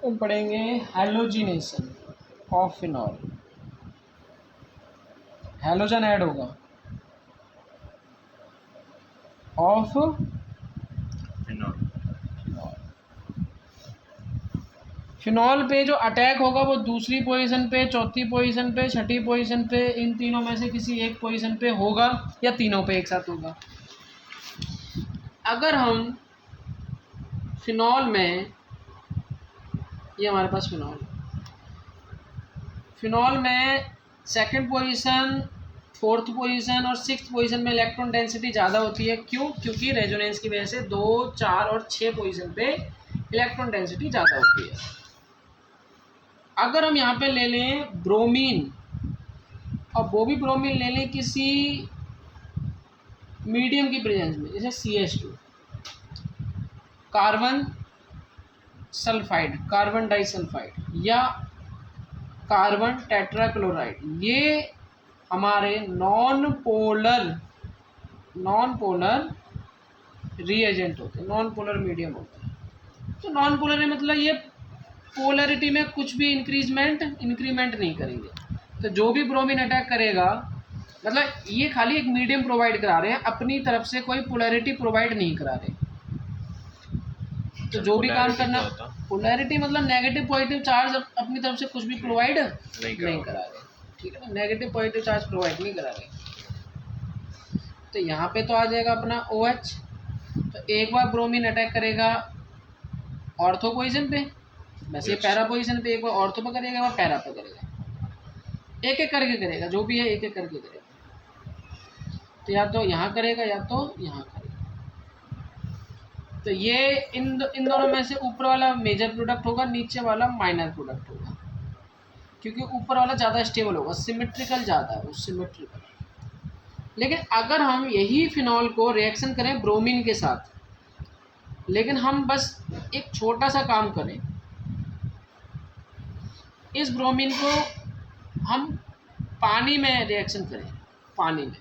हम पढ़ेंगे halogenation of phenol. Halogen add होगा ऑफ फिनॉल। फिनॉल पे जो अटैक होगा वो दूसरी पोजीशन पे, चौथी पोजीशन पे, छठी पोजीशन पे, इन तीनों में से किसी एक पोजीशन पे होगा या तीनों पे एक साथ होगा। अगर हम फिनॉल में, ये हमारे पास फिनॉल में सेकंड पोजीशन, फोर्थ पोजीशन और सिक्स्थ पोजीशन में इलेक्ट्रॉन डेंसिटी ज़्यादा होती है। क्यों? क्योंकि रेजोनेंस की वजह से 2, 4 और 6 पोजीशन पे इलेक्ट्रॉन डेंसिटी ज़्यादा होती है। अगर हम यहाँ पे ले लें ब्रोमीन, और वो भी ब्रोमीन ले लें किसी मीडियम की प्रेजेंस में, जैसे CH2, carbon sulphide, carbon disulphide या कार्बन टेट्राक्लोराइड, ये हमारे नॉन पोलर रिएजेंट होते हैं, नॉन पोलर मीडियम होते हैं। तो नॉन पोलर है मतलब ये पोलरिटी में कुछ भी इंक्रीमेंट नहीं करेंगे। तो जो भी ब्रोमीन अटैक करेगा, मतलब ये खाली एक मीडियम प्रोवाइड करा रहे हैं, अपनी तरफ से कोई पोलरिटी प्रोवाइड नहीं करा रहे। तो जो भी काम करना, पोलैरिटी मतलब नेगेटिव पॉजिटिव चार्ज अपनी तरफ से कुछ भी प्रोवाइड नहीं करा रहे, ठीक है ना, नेगेटिव पॉजिटिव चार्ज प्रोवाइड नहीं करा रहे। तो यहाँ पे तो आ जाएगा अपना OH। तो एक बार ब्रोमीन अटैक करेगा ऑर्थो पोजीशन पे, वैसे पैरा पोजीशन पे, एक बार ऑर्थो पे करेगा, एक बार पैरा पे करेगा, एक एक करके करेगा, जो भी है एक एक करके करेगा। तो या तो यहाँ करेगा या तो यहाँ करेगा। तो ये इन दोनों में से ऊपर वाला मेजर प्रोडक्ट होगा, नीचे वाला माइनर प्रोडक्ट होगा, क्योंकि ऊपर वाला ज़्यादा स्टेबल होगा, सिमेट्रिकल ज़्यादा है वो, सिमेट्रिकल। लेकिन अगर हम यही फिनॉल को रिएक्शन करें ब्रोमीन के साथ, लेकिन हम बस एक छोटा सा काम करें, इस ब्रोमीन को हम पानी में रिएक्शन करें, पानी में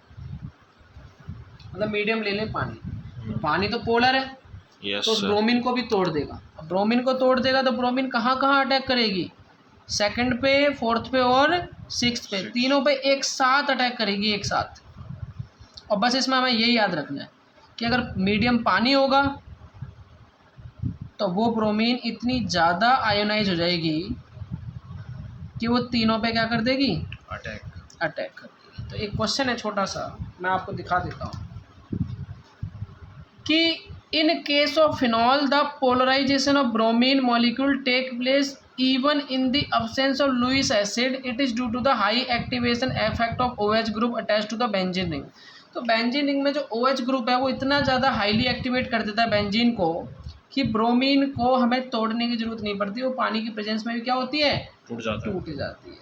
मतलब मीडियम ले लें पानी, पानी तो पोलर है, तो उस ब्रोमीन को भी तोड़ देगा। ब्रोमीन को तोड़ देगा तो ब्रोमीन कहाँ कहाँ अटैक करेगी? सेकंड पे, फोर्थ पे और सिक्स्थ पे, तीनों पे एक साथ अटैक करेगी, एक साथ। और बस इसमें हमें यही याद रखना है कि अगर मीडियम पानी होगा तो वो ब्रोमीन इतनी ज़्यादा आयोनाइज हो जाएगी कि वो तीनों पे क्या कर देगी? अटैक कर देगी। तो एक क्वेश्चन है छोटा सा, मैं आपको दिखा देता हूँ कि in case of phenol the polarization of bromine molecule take place even in the absence of Lewis acid. It is due to the high activation effect of OH group attached to the benzene ring. तो benzene ring में जो OH group है वो इतना ज़्यादा highly activate कर देता है बेंजीन को कि ब्रोमीन को हमें तोड़ने की जरूरत नहीं पड़ती, वो पानी की प्रेजेंस में भी क्या होती है? टूट जाती है।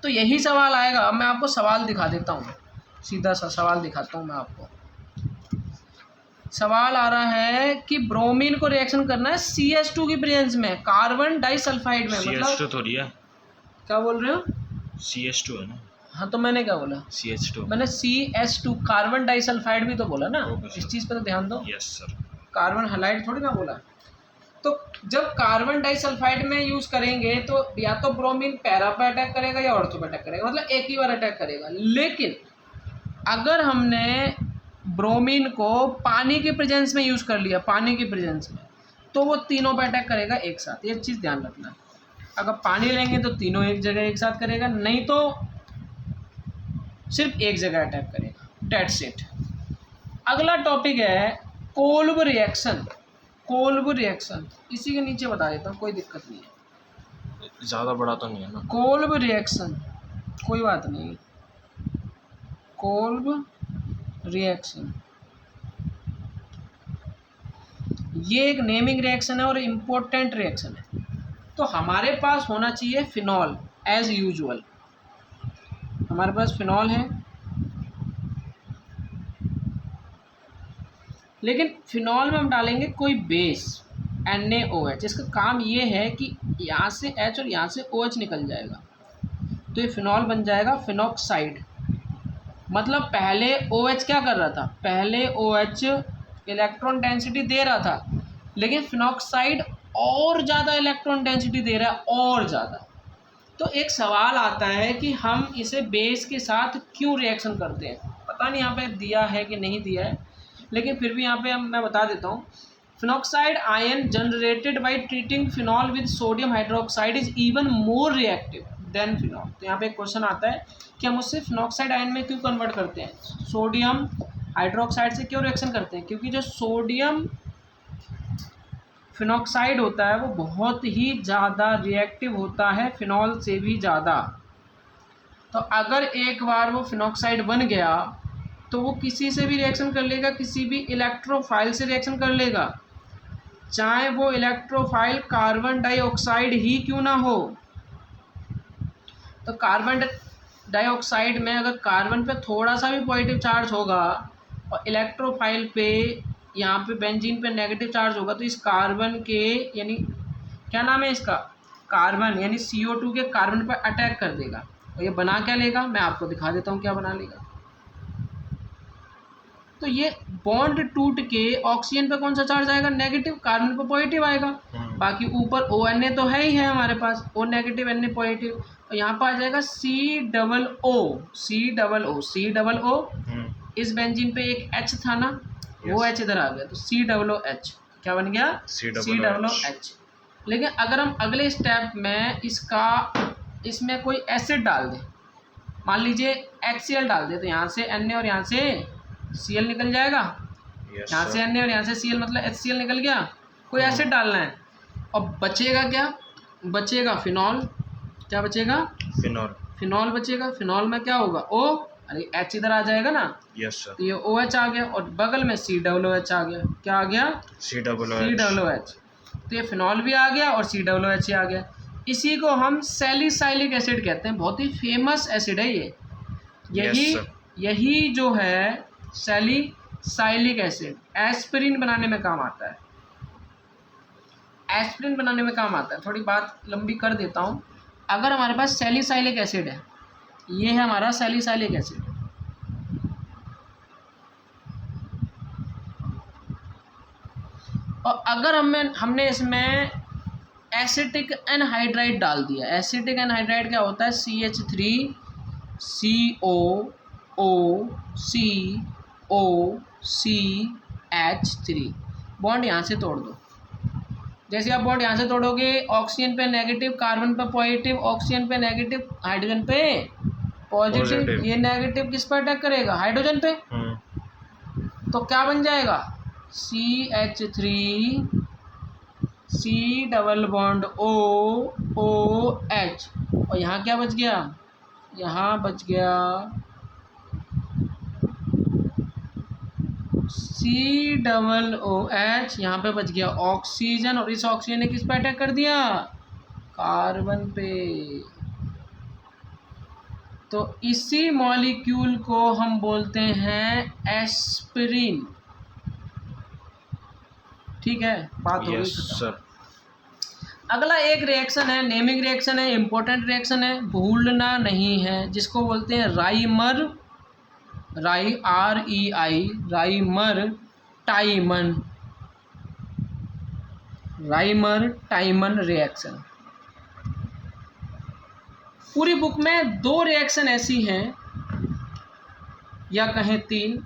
तो यही सवाल आएगा। मैं आपको सवाल दिखा देता हूँ, सीधा सा सवाल दिखाता हूँ मैं आपको। सवाल आ रहा है कि ब्रोमीन को रिएक्शन करना है CH2 की प्रेजेंस में, कार्बन डाइसल्फाइड में। मतलब थोड़ी है, क्या बोल रहे हो? CH2 है ना। हाँ, तो मैंने क्या बोला? CH2। मैंने CH2 कार्बन डाइसल्फाइड भी तो बोला ना। इस चीज़ पर तो ध्यान दो। Yes sir. कार्बन हैलाइड थोड़ी ना बोला। तो जब कार्बन डाइसल्फाइड में यूज़ करेंगे तो या तो ब्रोमीन पैरा पे अटैक करेगा या ऑर्थो पे अटैक करेगा, मतलब एक ही बार अटैक करेगा। लेकिन अगर हमने ब्रोमीन को पानी की प्रेजेंस में यूज़ कर लिया, पानी की प्रेजेंस में, तो वो तीनों पे अटैक करेगा एक साथ। ये चीज़ ध्यान रखना है। अगर पानी लेंगे तो तीनों एक जगह एक साथ करेगा, नहीं तो सिर्फ एक जगह अटैक करेगा। That's it. अगला टॉपिक है कोल्ब रिएक्शन। कोल्ब रिएक्शन इसी के नीचे बता देता हूँ, कोई दिक्कत नहीं है, ज़्यादा बड़ा तो नहीं है ना। कोल्ब रिएक्शन कोई बात नहीं। कोल्ब रिएक्शन ये एक नेमिंग रिएक्शन है और इम्पोर्टेंट रिएक्शन है। तो हमारे पास होना चाहिए फिनॉल एज यूजुअल। हमारे पास फिनॉल है, लेकिन फिनॉल में हम डालेंगे कोई बेस NaOH। इसका काम ये है कि यहाँ से H और यहाँ से OH निकल जाएगा, तो ये फिनॉल बन जाएगा फिनॉक्साइड। मतलब पहले OH क्या कर रहा था? पहले OH इलेक्ट्रॉन डेंसिटी दे रहा था, लेकिन फिनॉक्साइड और ज़्यादा इलेक्ट्रॉन डेंसिटी दे रहा है, और ज़्यादा। तो एक सवाल आता है कि हम इसे बेस के साथ क्यों रिएक्शन करते हैं। पता नहीं यहाँ पे दिया है कि नहीं दिया है, लेकिन फिर भी यहाँ पे मैं बता देता हूँ। Phenoxide ion generated by treating phenol with sodium hydroxide is even more reactive than phenol. तो यहाँ पे एक क्वेश्चन आता है कि हम उससे फिनॉक्साइड आयन में क्यों कन्वर्ट करते हैं, सोडियम हाइड्रोक्साइड से क्यों रिएक्शन करते हैं। क्योंकि जो सोडियम फिनॉक्साइड होता है वो बहुत ही ज़्यादा रिएक्टिव होता है, फिनॉल से भी ज़्यादा। तो अगर एक बार वो फिनॉक्साइड बन गया तो वो किसी से भी रिएक्शन कर लेगा, किसी भी इलेक्ट्रोफाइल से रिएक्शन कर लेगा, चाहे वो इलेक्ट्रोफाइल कार्बन डाइऑक्साइड ही क्यों ना हो। तो कार्बन डाइऑक्साइड में अगर कार्बन पे थोड़ा सा भी पॉजिटिव चार्ज होगा और इलेक्ट्रोफाइल पे यहाँ पे बेंजीन पे नेगेटिव चार्ज होगा, तो इस कार्बन के यानी क्या नाम है इसका, कार्बन यानी CO2 के कार्बन पर अटैक कर देगा। और ये बना क्या लेगा, मैं आपको दिखा देता हूँ क्या बना लेगा। तो ये बॉन्ड टूट के ऑक्सीजन पे कौन सा चार्ज आएगा, नेगेटिव, कार्बन पे पॉजिटिव आएगा। बाकी ऊपर ONA तो है ही है हमारे पास, O नेगेटिव Na पॉजिटिव, और यहाँ पर आ जाएगा COO। इस बेंजीन पे एक H था ना, वो H इधर आ गया, तो COOH क्या बन गया, COOH। लेकिन अगर हम अगले स्टेप में इसमें कोई एसिड डाल दें, मान लीजिए HCl डाल दे, तो यहाँ से Na और यहाँ से Cl निकल जाएगा। यहाँ से Na और यहाँ से Cl मतलब HCl निकल गया। कोई एसिड डालना है और बचेगा क्या, बचेगा फिनॉल। क्या बचेगा, फिनॉल बचेगा। फिनॉल में क्या होगा, O, अरे H इधर आ जाएगा ना, यस सर। तो ये OH आ गया और बगल में COOH आ गया। क्या आ गया, COOH। तो ये फिनॉल भी आ गया और COOH आ गया। इसी को हम सैलिसाइलिक एसिड कहते हैं, बहुत ही फेमस एसिड है ये। यही जो है सैलिसाइलिक एसिड एस्पिरिन बनाने में काम आता है, एस्पिरिन बनाने में काम आता है। थोड़ी बात लंबी कर देता हूँ। अगर हमारे पास सैलिसाइलिक एसिड है, ये है हमारा सैलिसाइलिक एसिड, और अगर हमने इसमें एसिटिक एनहाइड्राइड डाल दिया। एसिटिक एनहाइड्राइड क्या होता है, CH3COOCOCH3। बॉन्ड यहाँ से तोड़ दो। जैसे आप बॉन्ड यहाँ से तोड़ोगे, ऑक्सीजन पे नेगेटिव, कार्बन पे पॉजिटिव, ऑक्सीजन पे नेगेटिव, हाइड्रोजन पे पॉजिटिव। ये नेगेटिव किस पर अटैक करेगा, हाइड्रोजन पे। तो क्या बन जाएगा, CH3C डबल बॉन्ड OOH। और यहाँ क्या बच गया, यहाँ बच गया COOH, यहाँ पे बच गया ऑक्सीजन, और इस ऑक्सीजन ने किस पे अटैक कर दिया, कार्बन पे। तो इसी मॉलिक्यूल को हम बोलते हैं एस्पिरिन। ठीक है, बात हो गई सर। अगला एक रिएक्शन है, नेमिंग रिएक्शन है, इंपॉर्टेंट रिएक्शन है, भूलना नहीं है, जिसको बोलते हैं राइमर टाइमन रिएक्शन। पूरी बुक में 2 रिएक्शन ऐसी हैं, या कहें 3,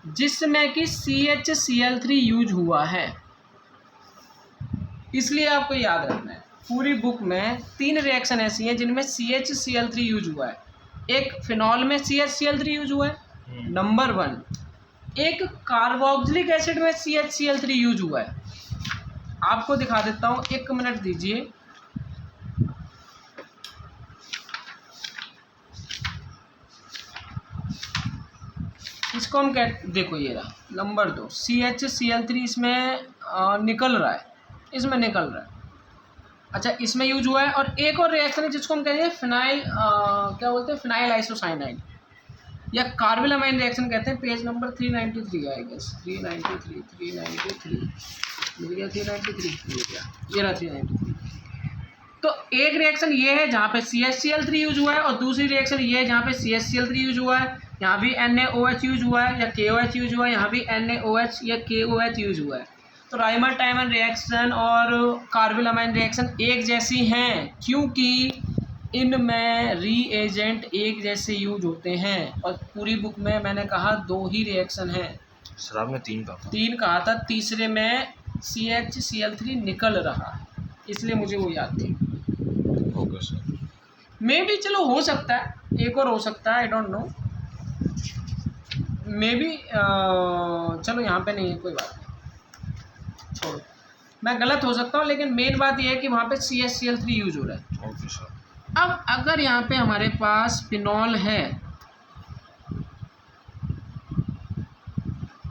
जिसमें कि CHCl3 यूज हुआ है। इसलिए आपको याद रखना है, पूरी बुक में 3 रिएक्शन ऐसी हैं जिनमें CHCl3 यूज हुआ है। एक फिनॉल में CHCl3 यूज हुआ है, नंबर 1। एक कार्बोक्सिलिक एसिड में CHCl3 यूज हुआ है। आपको दिखा देता हूँ, 1 मिनट दीजिए। इसको हम देखो, ये रहा नंबर 2 CHCl3, इसमें निकल रहा है, इसमें निकल रहा है। अच्छा, इसमें यूज हुआ है। और एक और रिएक्शन है जिसको हम कहेंगे क्या बोलते हैं, फिनाइल आइसोसाइनाइड या कार्बिलामाइन रिएक्शन कहते हैं। पेज नंबर 393 आई गेस, 393 मिल गया, 393 मिल गया, ये रहा 393। तो एक रिएक्शन ये है जहाँ पे CHCl3 यूज हुआ है, और दूसरी रिएक्शन ये है जहाँ पे CHCl3 यूज हुआ है। यहाँ भी NaOH यूज हुआ है या KOH यूज हुआ है, यहाँ भी NaOH या KOH यूज हुआ है। तो राइमर टाइमर रिएक्शन और कार्बिलमाइन रिएक्शन एक जैसी हैं, क्योंकि इनमें रीएजेंट एक जैसे यूज होते हैं। और पूरी बुक में मैंने कहा 2 ही रिएक्शन हैं। सर आपने 3 कहा था। 3 कहा था, तीसरे में CH Cl3 निकल रहा है, इसलिए मुझे वो याद थी। Okay sir. मे भी, चलो हो सकता है एक और हो सकता है, आई डोंट नो, मे भी। चलो यहाँ पे नहीं है, कोई बात नहीं, छोड़ो, मैं गलत हो सकता हूँ, लेकिन मेन बात यह है कि वहाँ पे CH Cl3 यूज हो रहा है। Okay sir. अब अगर यहाँ पे हमारे पास फिनॉल है,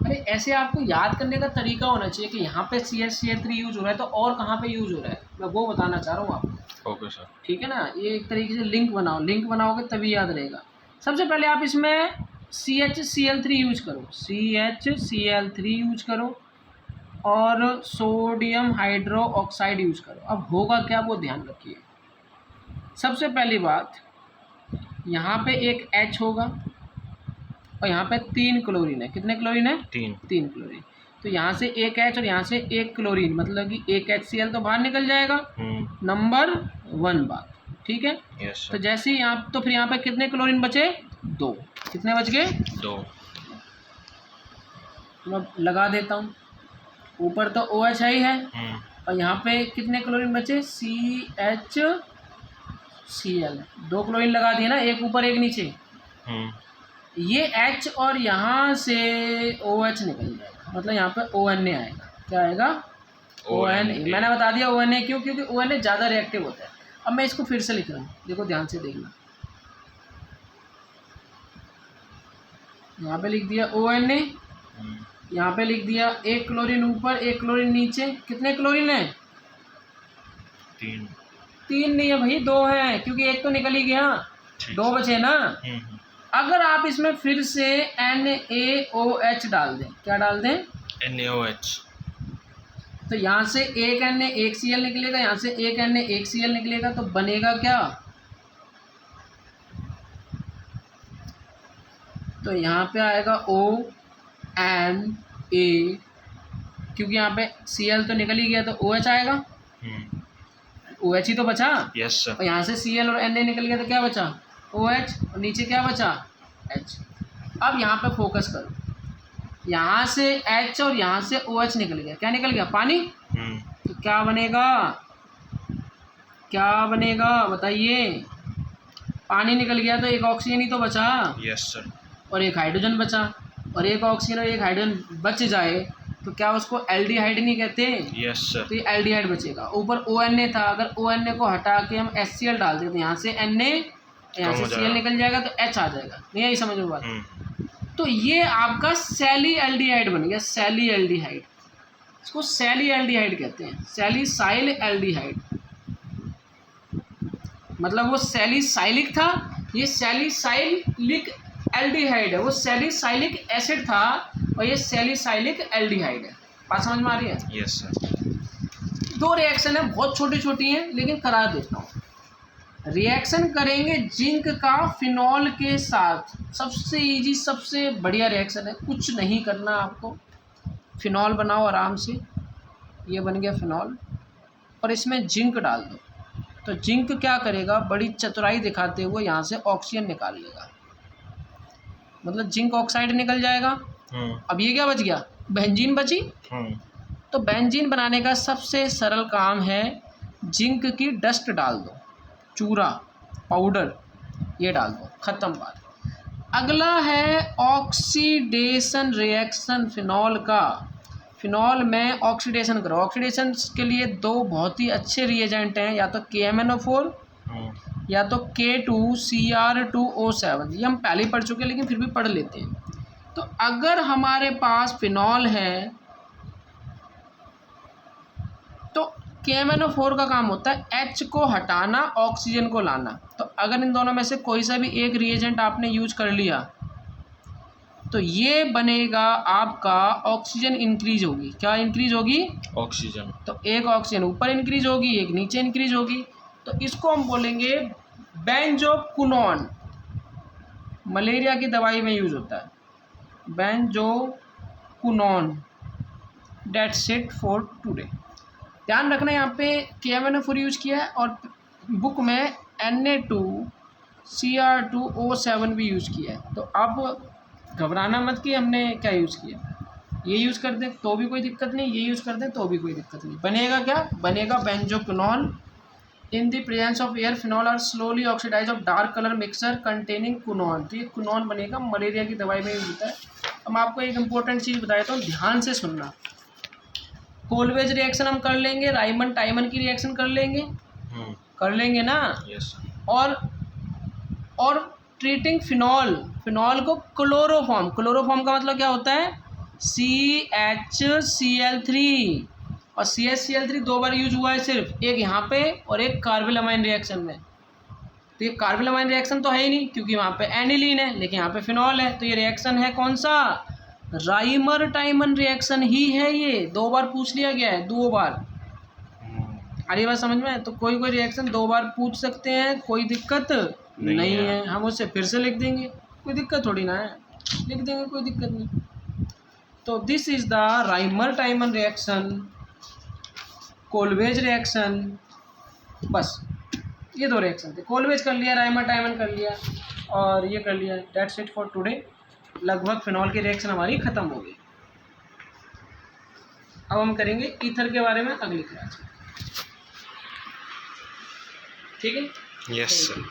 अरे ऐसे आपको याद करने का तरीका होना चाहिए कि यहाँ पे CH Cl3 यूज हो रहा है तो और कहाँ पे यूज हो रहा है, मैं वो बताना चाह रहा हूँ आपको। Okay sir. ठीक है ना, ये एक तरीके से लिंक बनाओ, लिंक बनाओगे तभी याद रहेगा। सबसे पहले आप इसमें CH Cl3 यूज करो, CH Cl3 यूज करो और सोडियम हाइड्रो ऑक्साइड यूज करो। अब होगा क्या, वो ध्यान रखिए। सबसे पहली बात, यहाँ पे एक H होगा और यहाँ पे 3 क्लोरीन है। कितने क्लोरीन है? 3 क्लोरीन। तो यहाँ से एक H और यहाँ से एक क्लोरीन, मतलब कि एक HCl तो बाहर निकल जाएगा। नंबर 1 बात, ठीक है। यस तो सर। जैसे ही आप, तो फिर यहाँ पे कितने क्लोरीन बचे? 2। कितने बच गए? 2। तो मैं लगा देता हूँ, ऊपर तो OH ही है और यहाँ पे कितने क्लोरीन बचे? CH Cl, 2 क्लोरीन लगा दिए ना, एक ऊपर एक नीचे। ये H और यहाँ से OH निकल जाएगा, मतलब यहाँ पे ONA आएगा। क्या आएगा? ONA। मैंने बता दिया ONA क्यों, क्योंकि ONA ज़्यादा रिएक्टिव होता है। अब मैं इसको फिर से लिख रहा हूँ, देखो ध्यान से देखना। यहाँ पे लिख दिया ONA, यहाँ पे लिख दिया एक क्लोरीन ऊपर एक क्लोरीन नीचे। कितने क्लोरीन है? 3 नहीं है भाई, 2 है, क्योंकि एक तो निकल ही गया, 2 बचे ना। अगर आप इसमें फिर से NaOH डाल दें, क्या डाल दें? NaOH। तो यहाँ से एक Na एक Cl निकलेगा, यहाँ से एक Na एक Cl निकलेगा, तो बनेगा क्या? तो यहाँ पे आएगा ONA, क्योंकि यहाँ पे Cl तो निकल ही गया तो OH आएगा। OH ही तो बचा। Yes sir. और यहाँ से Cl और Na निकल गया तो क्या बचा? OH, और नीचे क्या बचा? H। अब यहाँ पे फोकस करो, यहाँ से H और यहाँ से OH निकल गया, क्या निकल गया? पानी। तो क्या बनेगा? क्या बनेगा बताइए? पानी निकल गया तो एक ऑक्सीजन ही तो बचा। Yes sir. और एक हाइड्रोजन बचा, और एक ऑक्सीजन और एक हाइड्रोजन बच जाए तो क्या उसको एल्डिहाइड नहीं कहते? Yes sir. तो ये एल्डिहाइड बचेगा। ऊपर ONA था, अगर ONA को हटा के हम HCl डाल दें तो यहाँ से Na, यहाँ से Cl निकल जाएगा तो H आ जाएगा। नहीं आई समझ में बात? तो ये आपका सैली एल्डिहाइड बन गया, सैली एल्डिहाइड। इसको सैली एल्डिहाइड कहते हैं, सैलिसाइल एल्डिहाइड। मतलब वो सैलिसाइलिक था, ये सैलिसाइलिक एल्डिहाइड है। वो सैलिसाइलिक एसिड था और ये सैलिसाइलिक एल्डिहाइड है। बात समझ में आ रही है? Yes sir. 2 रिएक्शन है, बहुत छोटी छोटी हैं, लेकिन करा देता हूँ। रिएक्शन करेंगे जिंक का फिनॉल के साथ, सबसे इजी सबसे बढ़िया रिएक्शन है, कुछ नहीं करना आपको। फिनॉल बनाओ आराम से, ये बन गया फिनॉल, और इसमें जिंक डाल दो। तो जिंक क्या करेगा? बड़ी चतुराई दिखाते हुए यहाँ से ऑक्सीजन निकाल लेगा, मतलब जिंक ऑक्साइड निकल जाएगा। अब ये क्या बच गया? बेंजीन बची। तो बेंजीन बनाने का सबसे सरल काम है, जिंक की डस्ट डाल दो, चूरा पाउडर, ये डाल दो, ख़त्म बात। अगला है ऑक्सीडेशन रिएक्शन फिनॉल का। फिनॉल में ऑक्सीडेशन करो। ऑक्सीडेशन के लिए 2 बहुत ही अच्छे रिएजेंट हैं, या तो KMnO4 या तो K2Cr2O7। ये हम पहले ही पढ़ चुके हैं, लेकिन फिर भी पढ़ लेते हैं। तो अगर हमारे पास फिनॉल है तो KMnO4 का काम होता है H को हटाना, ऑक्सीजन को लाना। तो अगर इन दोनों में से कोई सा भी एक रिएजेंट आपने यूज कर लिया तो ये बनेगा आपका ऑक्सीजन इंक्रीज होगी। क्या इंक्रीज होगी? ऑक्सीजन। तो एक ऑक्सीजन ऊपर इंक्रीज होगी, एक नीचे इंक्रीज होगी। तो इसको हम बोलेंगे बेंजोक्विनोन। मलेरिया की दवाई में यूज होता है benzoquinone. That's it for today. ध्यान रखना यहाँ पे KMNO4 यूज़ किया है और बुक में Na2Cr2O7 भी यूज़ किया है। तो अब घबराना मत कि हमने क्या यूज़ किया, ये यूज़ कर दें तो भी कोई दिक्कत नहीं, ये यूज़ कर दें तो भी कोई दिक्कत नहीं। बनेगा क्या, बनेगा benzoquinone in the presence of air phenol are slowly oxidize of dark colour mixer containing quinone. तो ये क्विनोन बनेगा, मलेरिया की दवाई में यूज होता है। अब मैं आपको एक इंपॉर्टेंट चीज़ बताया था, ध्यान से सुनना। कोलवेज रिएक्शन हम कर लेंगे, राइमन टाइमन की रिएक्शन कर लेंगे, कर लेंगे ना। यस और ट्रीटिंग फिनॉल, फिनॉल को क्लोरोफॉर्म, क्लोरोफॉर्म का मतलब क्या होता है, CHCl3 और CHCl3 दो बार यूज हुआ है सिर्फ, एक यहाँ पे और एक कार्बिलमाइन रिएक्शन में। तो ये कार्बिलमाइन रिएक्शन तो है ही नहीं क्योंकि वहाँ पे एनिलीन है, लेकिन यहाँ पे फिनॉल है। तो ये रिएक्शन है कौन सा, राइमर टाइमन रिएक्शन ही है। ये दो बार पूछ लिया गया है, दो बार। अरे बात समझ में, तो कोई कोई रिएक्शन दो बार पूछ सकते हैं, कोई दिक्कत नहीं है। हम उससे फिर से लिख देंगे, कोई दिक्कत थोड़ी ना है, लिख देंगे, कोई दिक्कत नहीं। तो this is the Rymer टाइमन reaction, Kolbe's reaction, बस ये दो रिएक्शन थे। कोलवेज कर लिया, राइमर टाइमन कर लिया और ये कर लिया। That's it for today. लगभग फिनॉल की रिएक्शन हमारी ख़त्म हो गई। अब हम करेंगे ईथर के बारे में अगली क्लास में, ठीक है। Yes sir.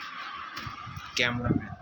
Camera man.